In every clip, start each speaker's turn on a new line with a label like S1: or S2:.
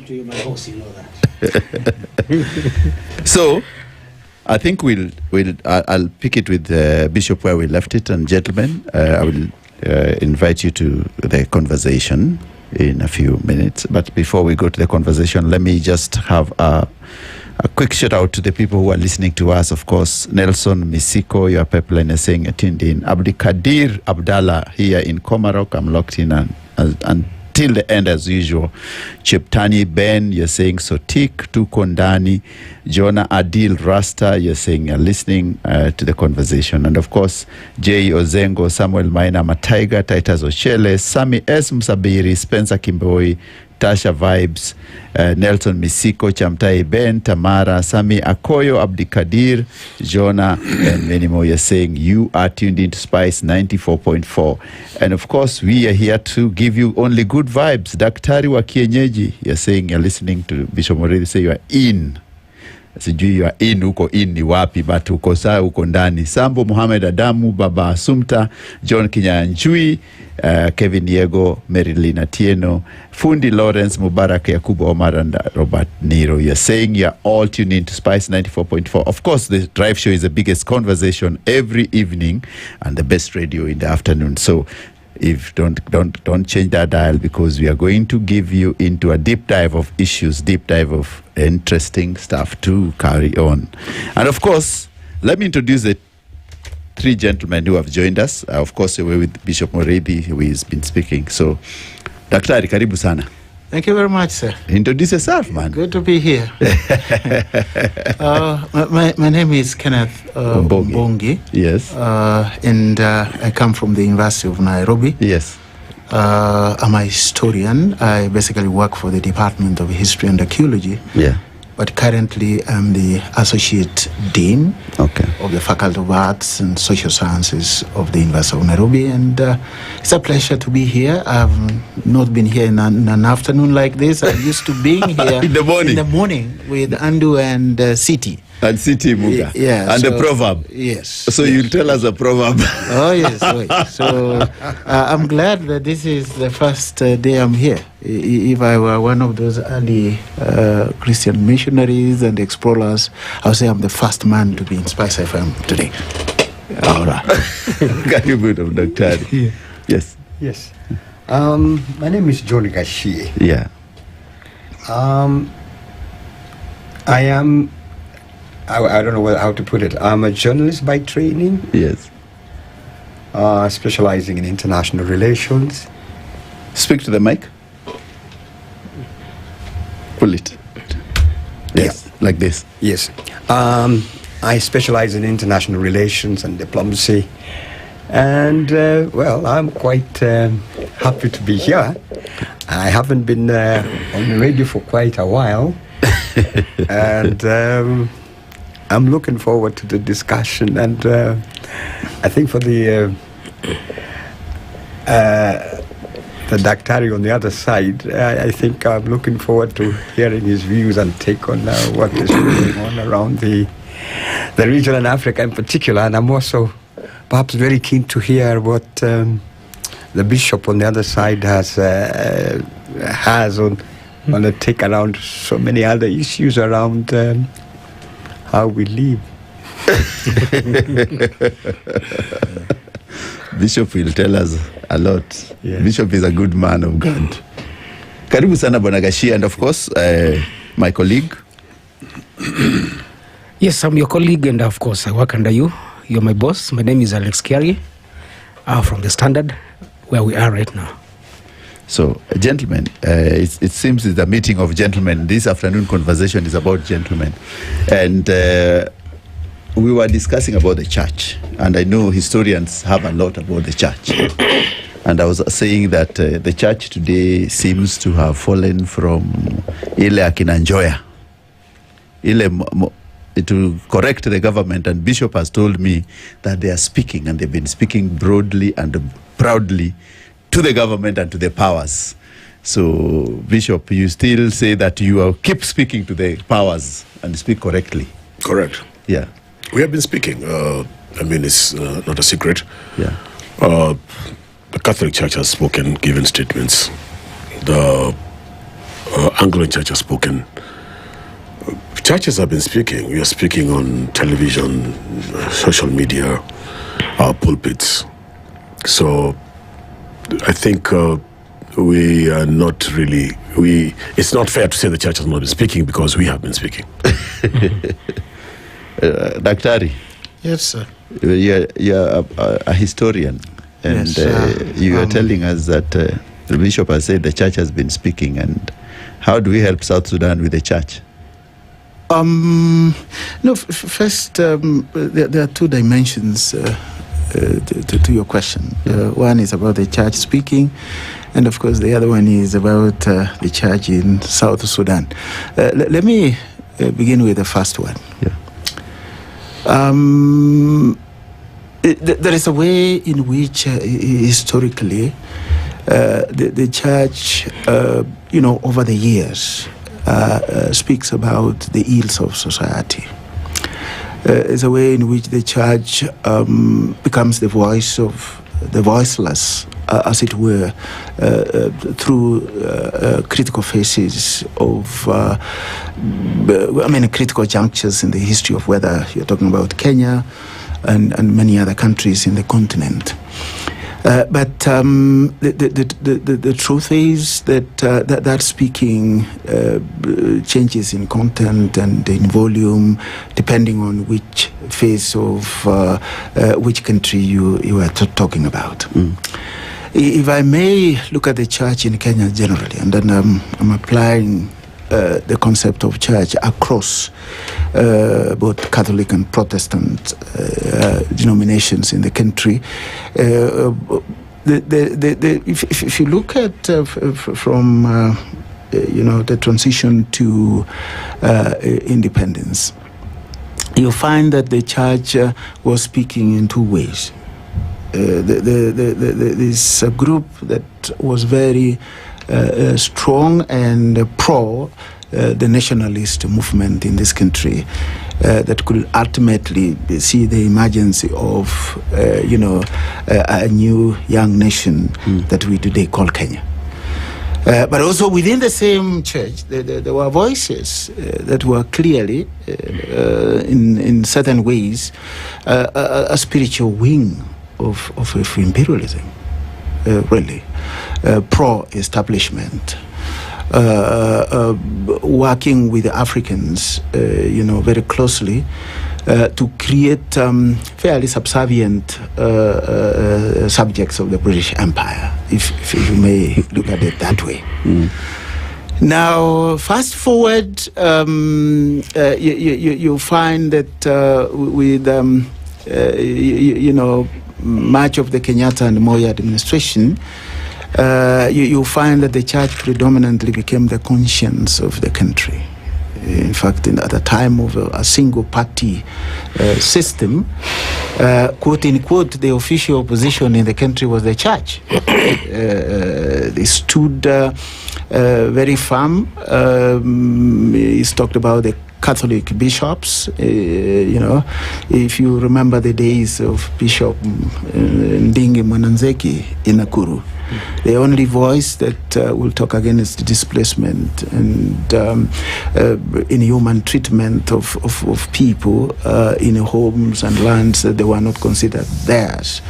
S1: You're my boss, you know that.
S2: So, I think I'll pick it with Bishop where we left it, and gentlemen, I will invite you to the conversation in a few minutes. But before we go to the conversation, let me just have a quick shout out to the people who are listening to us. Of course, Nelson Misiko, your pipeline is saying tuned in. Abdikadir Abdallah here in Komarok, I'm locked in until the end as usual. Cheptani Ben, you're saying Sotik, Tukondani, Jonah Adil Rasta, you're saying you're listening to the conversation. And of course, Jay Ozengo, Samuel Maina Mataiga, Titus Ochele, Sami S. Musabiri, Spencer Kimboi, Tasha Vibes, Nelson Misiko, Chamtai Ben, Tamara, Sami Akoyo, Abdikadir, Jonah, and many more. You're saying you are tuned into Spice 94.4. And of course, we are here to give you only good vibes. Daktari wa kienyeji, you're saying you're listening to Bishop Moredi say you are in. Sijui you are in, uko in ni wapi, but uko saa, uko ndani. Sambo Muhammad Adamu, Baba Asumta, John Kinyanjui, Kevin Diego, Marilyn Atieno, Fundi Lawrence, Mubarak Yakubu Omar, and Robert Nero. You're saying you're all tuned in to Spice 94.4. Of course, the drive show is the biggest conversation every evening and the best radio in the afternoon. So if don't change that dial, because we are going to give you into a deep dive of issues, deep dive of interesting stuff to carry on. And of course, let me introduce the three gentlemen who have joined us. Of course, we're with Bishop Moredi, who has been speaking. So, Daktari, karibu sana.
S1: Thank you very much, sir.
S2: Introduce yourself, man.
S1: Good to be here. My name is Kenneth Mbongi.
S2: Yes.
S1: And I come from the University of Nairobi.
S2: Yes.
S1: I'm a historian. I basically work for the Department of History and Archaeology.
S2: Yeah.
S1: But currently, I'm the Associate Dean of the Faculty of Arts and Social Sciences of the University of Nairobi. And it's a pleasure to be here. I've not been here in an afternoon like this. I'm used to being here
S2: in the morning
S1: with Andu and Siti.
S2: And Siti Muga.
S1: Yeah.
S2: And the proverb.
S1: Yes.
S2: So you'll tell us a proverb.
S1: Oh, yes. So I'm glad that this is the first day I'm here. If I were one of those early Christian missionaries and explorers, I would say I'm the first man to be in SpiceFM today. All right.
S2: Can you put up, Dr.
S3: Yeah.
S2: Yes.
S3: Yes. My name is John Gashie.
S2: Yeah.
S3: I don't know how to put it. I'm a journalist by training.
S2: Yes.
S3: Specializing in international relations.
S2: Speak to the mic. Pull it. Yes. Yeah. Like this.
S3: Yes. I specialize in international relations and diplomacy. And, well, I'm quite happy to be here. I haven't been on the radio for quite a while. And I'm looking forward to the discussion. And I think for the Daktari on the other side, I think I'm looking forward to hearing his views and take on what is going on around the region and Africa in particular. And I'm also perhaps very keen to hear what the bishop on the other side has on a take around so many other issues around how we live.
S2: Bishop will tell us a lot. Yes. Bishop is a good man of God. Karibu sana Bwana Gashie, and of course, my colleague.
S4: Yes, I'm your colleague, and of course, I work under you. You're my boss. My name is Alex Kiari, from the Standard, where we are right now.
S2: So, gentlemen, it seems it's a meeting of gentlemen. This afternoon conversation is about gentlemen. And we were discussing about the church. And I know historians have a lot about the church. And I was saying that the church today seems to have fallen from ile akinanjoya. To correct the government, and Bishop has told me that they are speaking, and they've been speaking broadly and proudly to the government and to the powers. So, Bishop, you still say that you will keep speaking to the powers and speak correctly.
S5: Correct.
S2: Yeah.
S5: We have been speaking. I mean, it's not a secret.
S2: Yeah.
S5: The Catholic Church has spoken, given statements. The Anglican Church has spoken. Churches have been speaking. We are speaking on television, social media, our pulpits. So I think we are not really. It's not fair to say the church has not been speaking because we have been speaking.
S2: Daktari.
S1: Yes, sir.
S2: You're a historian, and
S1: Yes,
S2: you are telling us that the bishop has said the church has been speaking. And how do we help South Sudan with the church?
S1: No. First, there are two dimensions to your question. One is about the church speaking, and of course, the other one is about the church in South Sudan. Let me begin with the first one.
S2: Yeah.
S1: There is a way in which historically the church, over the years, speaks about the ills of society. It's a way in which the church becomes the voice of the voiceless, as it were, through critical phases of, critical junctures in the history of whether you're talking about Kenya and many other countries in the continent. But the truth is that speaking changes in content and in volume depending on which phase of which country you are talking about.
S2: Mm.
S1: If I may look at the church in Kenya generally, and then I'm applying the concept of church across both Catholic and Protestant denominations in the country. If you look at from the transition to independence, you find that the church was speaking in two ways. This group that was very strong and pro the nationalist movement in this country that could ultimately see the emergence of a new young nation that we today call Kenya. But also within the same church, there were voices that were clearly, in certain ways, a spiritual wing of imperialism, really, pro-establishment, working with the Africans, very closely to create fairly subservient subjects of the British Empire, if you may look at it that way. Mm. Now, fast forward, you find that with much of the Kenyatta and Moi administration, you find that the church predominantly became the conscience of the country. In fact, at the time of a single party system, quote unquote, the official opposition in the country was the church. They stood very firm. He's talked about the Catholic bishops. If you remember the days of Bishop Ndingi Mwananzeki in Nakuru, the only voice that will talk against displacement and inhuman treatment of people in homes and lands that they were not considered theirs.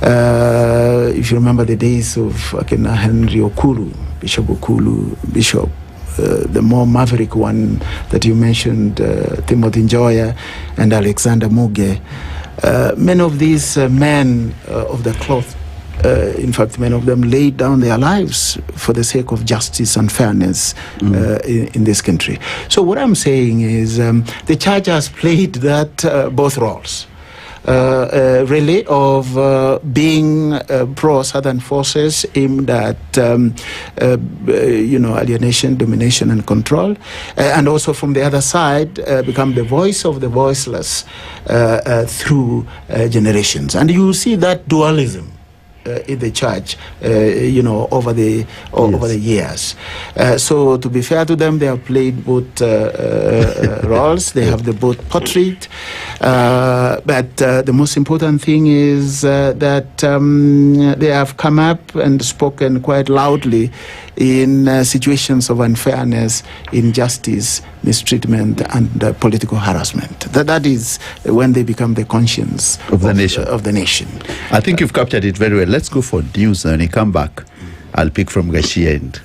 S1: If you remember the days of Henry Okulu, Bishop, the more maverick one that you mentioned, Timothy Njoya and Alexander Muge, many of these men of the cloth, in fact, many of them laid down their lives for the sake of justice and fairness in this country. So what I'm saying is the church has played that both roles. Really, of being pro-Southern forces aimed at, alienation, domination, and control, and also from the other side, become the voice of the voiceless through generations. And you see that dualism in the church, over the years. So to be fair to them, they have played both roles. They have the both portrait. But the most important thing is that they have come up and spoken quite loudly in situations of unfairness, injustice, mistreatment, and political harassment. That is when they become the conscience
S2: of the nation.
S1: I
S2: think you've captured it very well. Let's go for news, and when you come back, I'll pick from Gashia and